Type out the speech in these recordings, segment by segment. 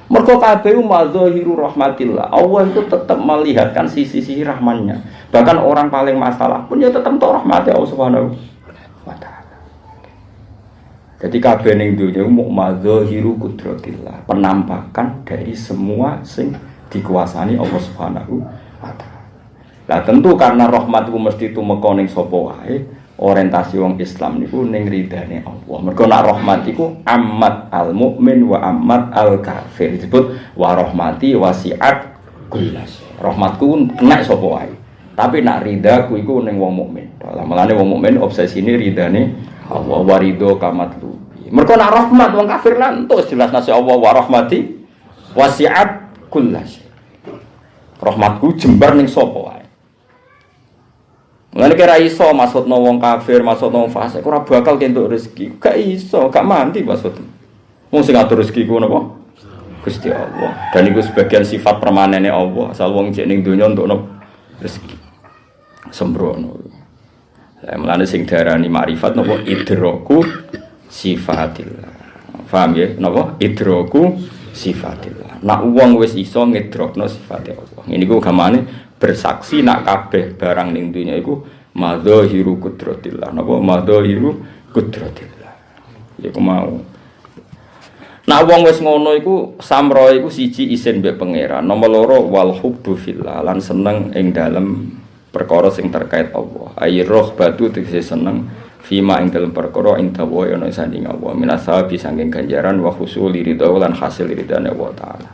Mergo kabeh madzahiru rahmatillah. Allah itu tetap melihatkan sisi-sisi rahmannya. Bahkan orang paling masalah pun ya tetap tok rahmat Allah Subhanahu wa taala. Jadi kabeh ning dunya mu madzahiru qudratillah, penampakan dari semua sing dikuasani Allah Subhanahu wa taala. Lah tentu karena rahmat ku mesti tumeka ning sapa wae, orientasi wong Islam niku ning ridane Allah. Mergo nek rahmat iku ammat al mukmin wa ammat al kafir. Disebut wa rahmati wasi'at kullas. Rahmatku kena sapa wae. Tapi nek ridaku iku ning wong mukmin. Lah melane wong mukmin obsesine ridane Allah wa ridho kamatlu. Mergo nek rahmat wong kafir lan entuk jelas nasi Allah wa rahmati wasi'at kullas. Rahmatku jembar ning sapa wae. Mulane kira iso maksudno wong kafir, maksudno wong fasik ora bakal kentuk rezeki. Gak iso, gak mandi maksud. Wong sing ngatur rezeki ku napa? Gusti Allah. Dan iku sebagian sifat permanene Allah. Asal wong cek ning donya entukno rezeki. Sembrono. Lah mulane sing diarani makrifat napa idraku sifatillah. Paham ya? Napa? Idraku sifatillah. Nak wong wis iso ngidrokno sifate Allah. Ngene iku gamane bersaksi nak kabeh barang ning dunya iku madzahiru qudratillah. Napa madzahiru qudratillah. Iku mau. Nak wong wis ngono iku samro iku siji isin mbek pangeran. Nomor loro wal hubbu fillah lan seneng ing dalem perkara sing terkait Allah. Ayroh batu tegese seneng fima ing dalem perkara ing dawa ana sanding Allah. Minasabi saking ganjaran wa husuli ridha lan hasil ridane Allah taala.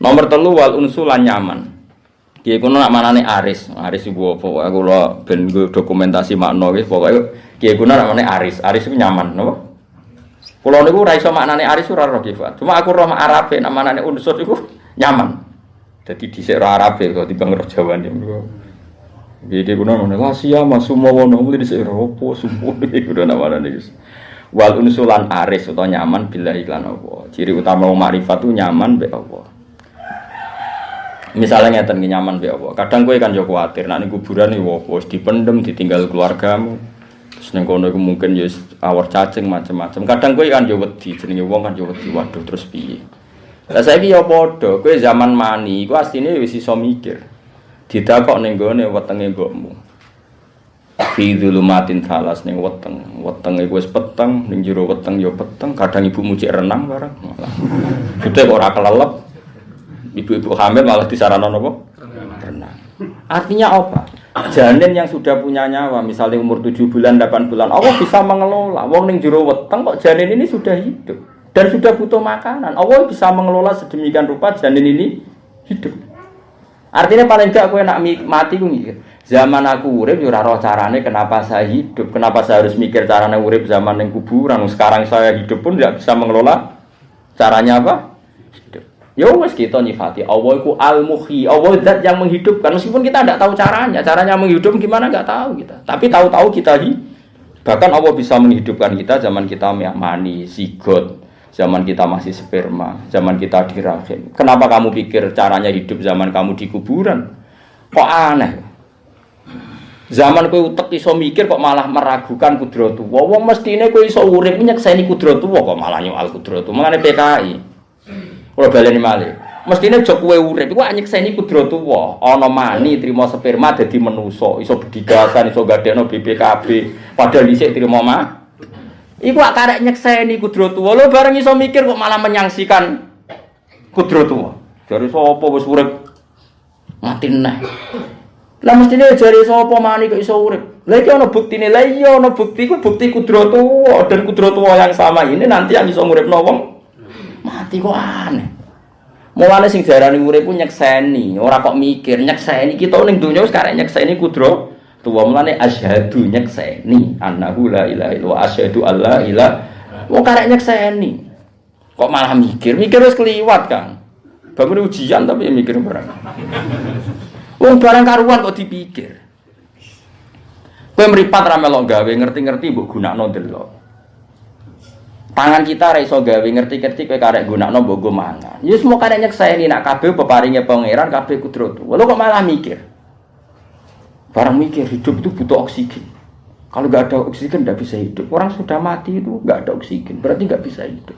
Nomor 3 wal unsulan nyaman. Kiye kuno nak manane aris. Aris iku apa? Aku lho ben dokumentasi makna wis pokoke kiye kuno namane aris. Aris iku nyaman, napa? Kulo niku ora iso maknane aris ora roh kifat. Cuma aku roh Arabe nak manane unsur iku nyaman. Dadi dhisik roh Arabe kok timbang roh Jawane. Iki kuno namane wasia masumawono muli dhisik roh opo sumpun iku namane iki. Wal unsulan aris utawa nyaman billahi lan apa. Ciri utama makrifat itu nyaman mbek Allah. Misalnya ngeten ki nyaman mbek Allah. Kadang kowe kan yo kuwatir nek ning kuburan iki wis dipendem, ditinggal keluargamu. Terus ning kono iku mungkin yo awor cacing macam-macam. Kadang kowe kan yo wedi, jenenge wong kan yo wedi waduh terus piye. Lah saiki yo padha, kowe zaman mani iku asline wis iso mikir. Ditakok ning gone wetenge mbokmu. Fi dzulumatin thalas ning weteng. Weteng iku wis peteng, ning jero weteng yo peteng. Kadang ibumu cek renang bareng. Sudah ora kelelep. Ibu-ibu hamil malah disarankan apa? Renang. Artinya apa? Janin yang sudah punya nyawa, misalnya umur 7 bulan, 8 bulan, Allah bisa mengelola. Wong ning jero weteng kok janin ini sudah hidup dan sudah butuh makanan. Allah bisa mengelola sedemikian rupa janin ini hidup. Artinya paling gak kowe nak mati ku mikir, zaman aku urip yo ora roh carane kenapa saya hidup, kenapa saya harus mikir carane urip zaman ning kuburan. Sekarang saya hidup pun tidak bisa mengelola caranya apa? Hidup. Ya wis kita nyifati Allah iku al-muhyi, Allah zat yang menghidupkan meskipun kita tidak tahu caranya menghidup gimana enggak tahu kita. Tapi tahu-tahu kita bahkan Allah bisa menghidupkan kita zaman kita mani, zigot, zaman kita masih sperma, zaman kita di rahim. Kenapa kamu pikir caranya hidup zaman kamu di kuburan? Kok aneh? Zaman kowe utek iso mikir kok malah meragukan kudratullah. Wong mestine kowe iso urip nyekseni kudratullah kok malah nyoal kudratullah. Mangane PKI kalau baleni malih, mestine aja kowe urip iku nyekseni kudratullah. Ana mani trimo sperma dadi manusa, iso bedigasan, iso gadekno BPKB, padahal dhisik trimo mah. Iku karek nyekseni kudratullah. Lho bareng iso mikir kok malah menyangsikan kudratullah. Jare sapa wis urip mati neh. Lah mestine jare sapa mani kok iso urip. Lah iki ana buktine. Lah iya ana bukti ku bukti kudratullah dan kudratullah yang sama ini nanti yang iso nguripno wong mati kok aneh. Mulane sing diarani urip ku nyekseni, ora kok mikir nyekseni. Kita ning donya wis karek nyekseni kudro. Tuwa mulane asyhadu nyekseni annahu la ilaha illallah asyhadu alla ilaha. Wong karek nyekseni. Kok malah mikir wis kliwat, Kang. Bangun ujian tapi ya mikir barang. Wong barang karuan kok dipikir. Kowe mripat ra melok gawe ngerti-ngerti mbok gunakno delok. Tangan kita ra iso gawe ngerti-ngerti kowe karek gunakno mbok go mangan. Ya semua karek nyekseni nak kabeh peparinge pangeran kabeh kudrat. Lho kok malah mikir. Barang mikir hidup itu butuh oksigen. Kalau enggak ada oksigen enggak bisa hidup. Orang sudah mati itu enggak ada oksigen, berarti enggak bisa hidup.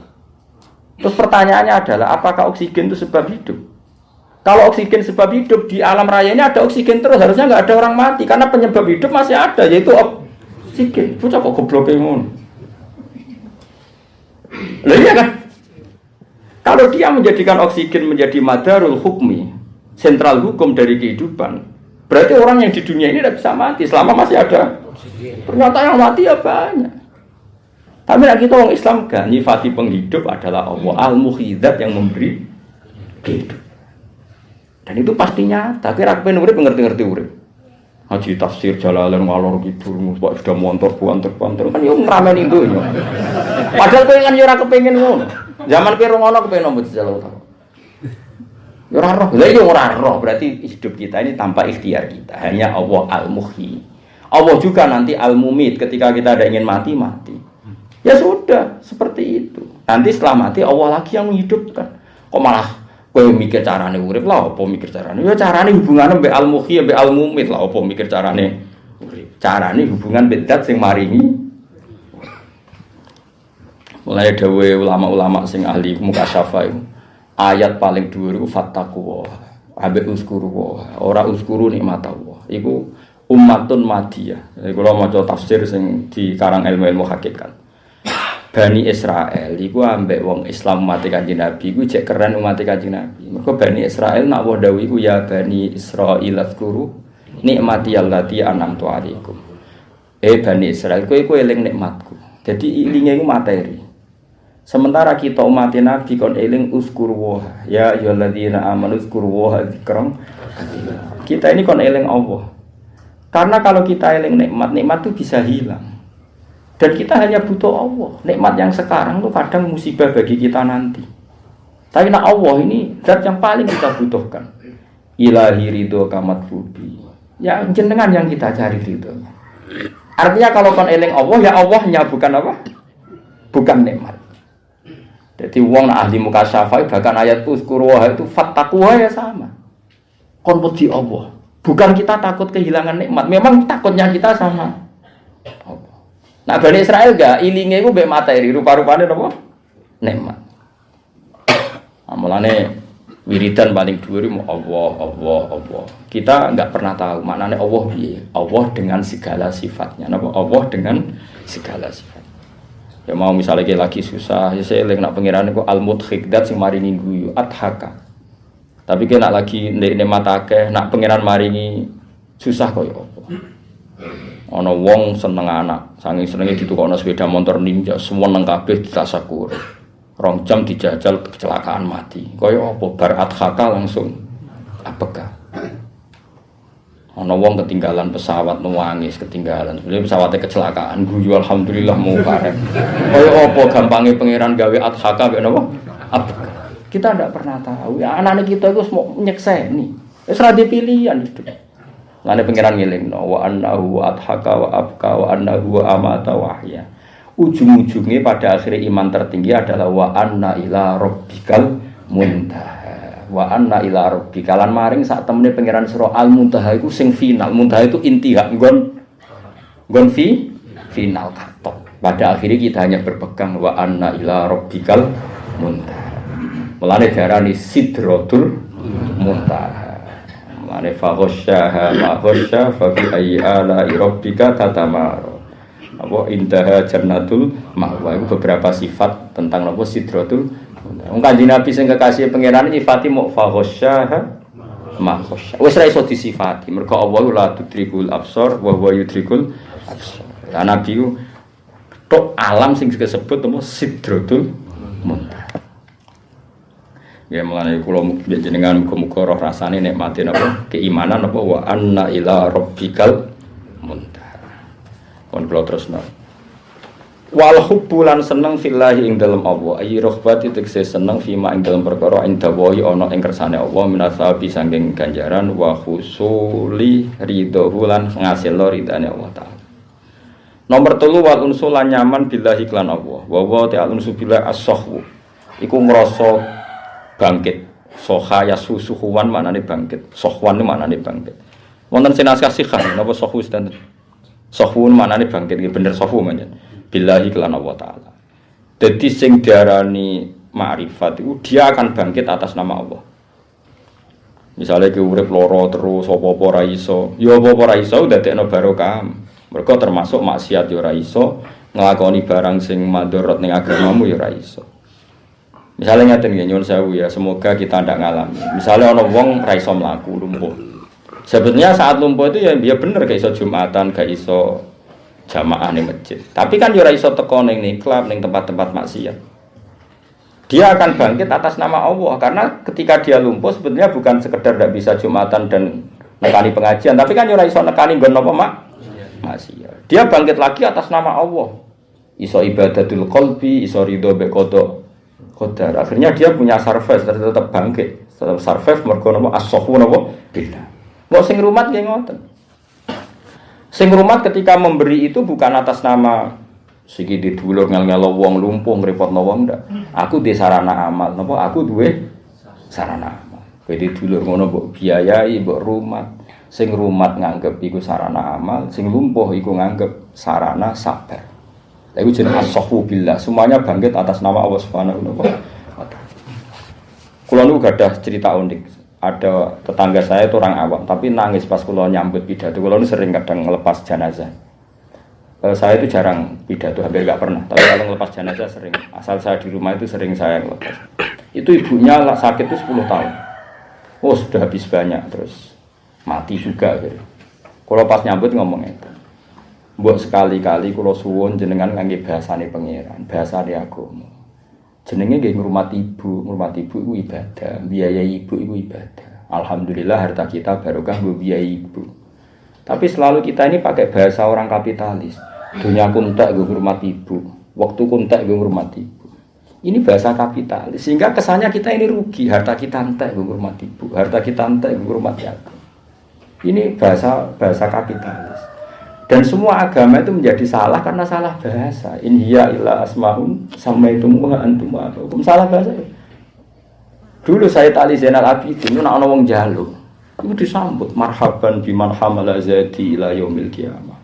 Terus pertanyaannya adalah apakah oksigen itu sebab hidup? Kalau oksigen sebab hidup di alam raya ini ada oksigen terus, harusnya nggak ada orang mati karena penyebab hidup masih ada, yaitu oksigen. Bocah kok goblok ngono. Lah iya kan? Kalau dia menjadikan oksigen menjadi madarul hukmi, sentral hukum dari kehidupan, berarti orang yang di dunia ini tidak bisa mati selama masih ada oksigen. Ternyata yang mati ya banyak. Tapi kita orang Islam gak nyifati penghidup adalah Allah al-muhyidzat yang memberi hidup. Dan itu pasti nyata. Kira kepen urip ngerti-ngerti urip. Haji tafsir Jalalain ngalor gitu, Pak sudah montor kan yo ngrameni donya. Padahal kowe kan yo ora kepengin ngono. Zaman kowe ngono kepengin nombo dijaluk ta. Yo ora roh. Lah yo ora roh, berarti hidup kita ini tanpa ikhtiar kita. Hanya Allah al-muhyi. Allah juga nanti al-mumit, ketika kita ada ingin mati. Ya sudah, seperti itu. Nanti setelah mati Allah lagi yang menghidupkan. Kok malah kowe mikir carane urip lah, apa mikir carane? Ya carane hubungane mbek al-muhyi mbek al-mumit lah, apa mikir carane urip. Carane hubungan mbek zat sing maringi. Mulai dawuhe ulama-ulama sing ahli mukasyafah itu, ayat paling dhuwur iku fattaqwa. Ambek uskuru ora uskuru nikmat Allah. Iku ummatun madiyah. Kula maca tafsir sing dikarang ilmu-ilmu hakikat. Bani Israel iku ambek wong Islam umat Kanjeng Nabi iku jek keren umat Kanjeng Nabi. Mergo Bani Israel nak wa dawuh iku ya Bani Israil azkuru nikmati allati an'amtu alaikum. Bani Israel kowe iku eling nikmatku. Jadi ilinge iku materi. Sementara kita umat Nabi kon eling uskuru wa ya ayyuhalladzina amanu uskuru wa dzikran. Kita ini kon eling Allah. Karena kalau kita eling nikmat itu bisa hilang. Dan kita hanya butuh Allah. Nikmat yang sekarang itu kadang musibah bagi kita nanti. Tapi nak Allah ini zat yang paling kita butuhkan. Ilahi ridho kamat rubi. Ya jenengan yang kita cari ridhonya. Artinya kalau kon eling Allah, ya Allahnya bukan apa? Bukan nikmat. Jadi wong ahli mukasyafah bahkan ayat uzkuruha itu fattaqwa ya sama. Kon wedi Allah. Bukan kita takut kehilangan nikmat. Memang takutnya kita sama Allah. Nah Bani Israel gak ilinge iku mbek materi rupa-rupane napa? Nikmat. Amalane wiridan paling dhuwur Allah. Kita enggak pernah tahu maknane Allah piye. Allah dengan segala sifatnya. Napa? Allah dengan segala sifat. Ya mau misalnya lagi susah, ya saya eling nak pangeran iku al-mudhik dat sing maringi guyu adhaka. Tapi kena lagi nikmat akeh, nak pangeran maringi susah koyo apa. Ana wong seneng anak, saking senenge ditukokno sepeda motor ninja, semua nang kabeh ditasakur. 2 jam dijajal kecelakaan mati. Kaya apa bar adhaka langsung apakah. Ana wong ketinggalan pesawat nangis ketinggalan. Sebenarnya pesawatnya kecelakaan guyu alhamdulillah mau karep. Kaya apa gampange pangeran gawe adhaka mek napa? Apakah. Kita tidak pernah tahu. Ya anak-anak kita itu semua nyekseni. Wis ra dipilihan hidup. Lane pengiran ngelingno wa annahu adhaka wa abka wa annahu amata wa ahya. Ujung-ujungnya pada akhirnya iman tertinggi adalah wa anna ila rabbikal muntaha. Wa anna ila rabbika lan maring sak temene pengiran sira al muntaha iku sing final. Muntaha itu intiha nggon final katok. Pada akhirnya kita hanya berpegang wa anna ila rabbikal muntaha. Mulane diarani sidratul muntaha. Mane faghasyaha ma ghasya fa bi ayyi ala rabbika tatamara. Apa indaha jannatul ma'wa itu beberapa sifat tentang apa sidratul. Wong Kanjeng Nabi sing kekasih pangeran nyifati mu faghasyaha ma ghasya. Wis ra iso disifati mergo Allah la tudrikul absar wa huwa yudrikul absar. Lah Nabi ku tok alam sing disebut apa sidratul muntaha. Ya mulane kula jenengan muga-muga roh rasane nikmati napa keimanan napa wa anna ila rabbikal muntaha. Kon kula terusno. Wal hubbulan seneng fillahi ing dalem Allah. Ayi rohbati tekse seneng fima ing dalem perkara ing dawahi ana ing kersane Allah minasabi saking ganjaran wa khusuli ridho lan ngasilno ridane Allah taala. Nomor 3 wal unsulan nyaman billahi klan Allah. Wa wa ta'ala unsu billah as-sahwu. Iku ngrasa bangkit. Soha yasusuhuwan maknane bangkit. Sohwan itu maknane bangkit. Wonten sinaskah sikhah napa sohu standar. Sohwun maknane bangkit iki bener sohu manjen. Billahi kelan Allah taala. Dadi sing diarani ma'rifat itu dia akan bangkit atas nama Allah. Misalnya ke urip loro terus apa-apa ra iso, ya apa-apa ra iso dadekno barokah. Mergo termasuk maksiat ya ora iso, nglakoni barang sing madharat ning agamamu ya ora iso. Misalnya ngaten nggih nyuwun sewu ya, semoga kita ndak ngalami. Misalnya ana wong ra iso mlaku lumpuh. Sebetulnya saat lumpuh itu ya bener gak iso Jumatan, gak iso jamaah ning masjid. Tapi kan yo ora iso teko ning klub, ning tempat-tempat maksiat. Dia akan bangkit atas nama Allah karena ketika dia lumpuh sebetulnya bukan sekedar tidak bisa Jumatan dan nekani pengajian, tapi kan yo ora iso nekani nggon apa maksiat. Dia bangkit lagi atas nama Allah. Iso ibadatul qalbi, iso ridho be qadar. Akhirnya dia punya survive, tetap bangkit. Tetap survive mergo napa as-safu napa billah. Kok sing rumat nggih ngoten. Sing rumat ketika memberi itu bukan atas nama siki didulur ngel-ngelo wong lumpuh ngrepotno wong ndak. Aku duwe sarana amal, napa aku duwe sarana amal. Kowe didulur ngono mbok biayai, mbok rumat. Sing rumat nganggep iku sarana amal, sing lumpuh iku nganggep sarana sabar. Lha iku jenenge as-safu billah. Semuanya bangkit atas nama Allah Subhanahu wa taala. Kula niku gadah cerita unik. Ada tetangga saya itu orang awam, tapi nangis pas kula nyambut pidato. Kula sering kadang ngelepas jenazah. Saya itu jarang pidato, hampir enggak pernah. Tapi kalau ngelepas jenazah sering. Asal saya di rumah itu sering saya ngelepas. Itu ibunya sakit itu 10 tahun. Oh, sudah habis banyak terus mati juga gitu. Kula pas nyambut ngomong itu. Mbok sekali-kali kula suwun jenengan ngangge bahasane pangeran, bahasane agama. Jenenge nggih ngurmati ibu iku ibadah, biayai ibu iku ibadah. Alhamdulillah harta kita barokah nggo biayai ibu. Tapi selalu kita ini pakai bahasa orang kapitalis. Dunia kuntek nggo ngurmati ibu, waktu kuntek nggo ngurmati ibu. Ini bahasa kapitalis sehingga kesannya kita ini rugi, harta kita entek nggo ngurmati ibu, harta kita entek nggo ngurmati aku. Ini bahasa kapitalis. Dan semua agama itu menjadi salah karena salah bahasa. In hiya illa asmaun samaitumuha antum wa hukum salah bahasa. Dulu saya tali Zainal Abidin itu ana wong njaluk. Iku disambut marhaban biman hamala zati ila yaumil qiyamah.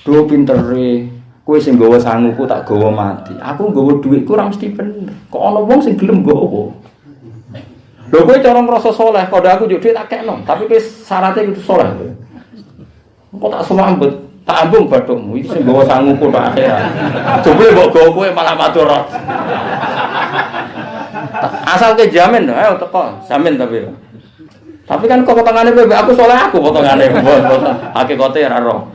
Do pintere kowe sing nggawa sanguku tak gawa mati. Aku nggawa dhuwitku ora mesti bener. Kok ana wong sing gelem nggawa. Lho kowe cara ngrasa saleh, kode aku njuk dhuwit tak kekno, tapi kowe syaratnya kudu saleh. Kok tak sambut tak ambung bathukmu iki sing gawa sanguku tak akhirat. Coba mbok gawa kowe malah matur. Asal ke jamin, ayo teko, jamin tapi. Tapi kan kok potongane kowe aku saleh aku potongane, hakikate ora roh.